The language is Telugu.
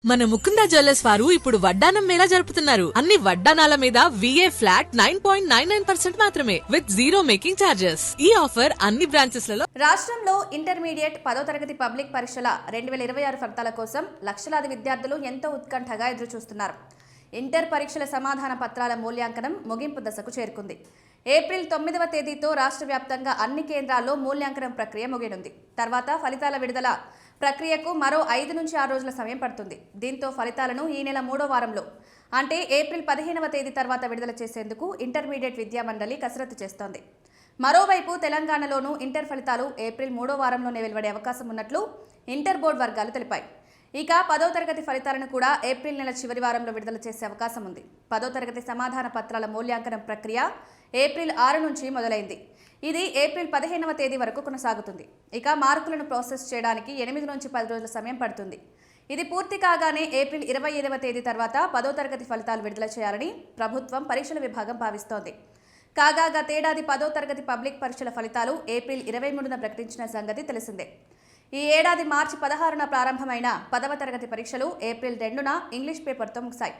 మన ముకుంద జ్యువెలర్స్ వారు ఇప్పుడు వడ్డానం మేళా జరుపుతున్నారు. అన్ని వడ్డానాల మీద VA ఫ్లాట్ 9.99% మాత్రమే విత్ జీరో మేకింగ్ చార్జెస్. ఈ ఆఫర్ అన్ని బ్రాంచెస్ లలో. రాష్ట్రంలో ఇంటర్మీడియట్ 10వ తరగతి పబ్లిక్ పరీక్షల 2026 ఫలితాల కోసం లక్షలాది విద్యార్థులు ఎంతో ఉత్కంఠగా ఎదురుచూస్తున్నారు. ఇంటర్ పరీక్షల సమాధాన పత్రాల మూల్యాంకనం ముగింపు దశకు చేరుకుంది. ఏప్రిల్ 9వ తేదీతో రాష్ట్ర వ్యాప్తంగా అన్ని కేంద్రాల్లో మూల్యాంకనం ప్రక్రియ ముగియనుంది. తర్వాత ఫలితాల విడుదల ప్రక్రియకు మరో 5 నుంచి 6 రోజుల సమయం పడుతుంది. దీంతో ఫలితాలను ఈ నెల 3వ వారంలో అంటే ఏప్రిల్ 15వ తేదీ తర్వాత విడుదల చేసేందుకు ఇంటర్మీడియట్ విద్యా మండలి కసరత్తు చేస్తోంది. మరోవైపు తెలంగాణలోనూ ఇంటర్ ఫలితాలు ఏప్రిల్ 3వ వారంలోనే వెలువడే అవకాశం ఉన్నట్లు ఇంటర్ బోర్డు వర్గాలు తెలిపాయి. ఇక 10వ తరగతి ఫలితాలను కూడా ఏప్రిల్ నెల చివరి వారంలో విడుదల చేసే అవకాశం ఉంది. 10వ తరగతి సమాధాన పత్రాల మూల్యాంకనం ప్రక్రియ ఏప్రిల్ 6 నుంచి మొదలైంది. ఇది ఏప్రిల్ 15వ తేదీ వరకు కొనసాగుతుంది. ఇక మార్కులను ప్రాసెస్ చేయడానికి 8 నుంచి 10 రోజుల సమయం పడుతుంది. ఇది పూర్తి కాగానే ఏప్రిల్ 25వ తేదీ తర్వాత 10వ తరగతి ఫలితాలు విడుదల చేయాలని ప్రభుత్వం పరీక్షల విభాగం భావిస్తోంది. కాగా గతేడాది 10వ తరగతి పబ్లిక్ పరీక్షల ఫలితాలు ఏప్రిల్ 23న ప్రకటించిన సంగతి తెలిసిందే. ఈ ఏడాది మార్చి 16న ప్రారంభమైన 10వ తరగతి పరీక్షలు ఏప్రిల్ 2న ఇంగ్లీష్ పేపర్తో ముగిశాయి.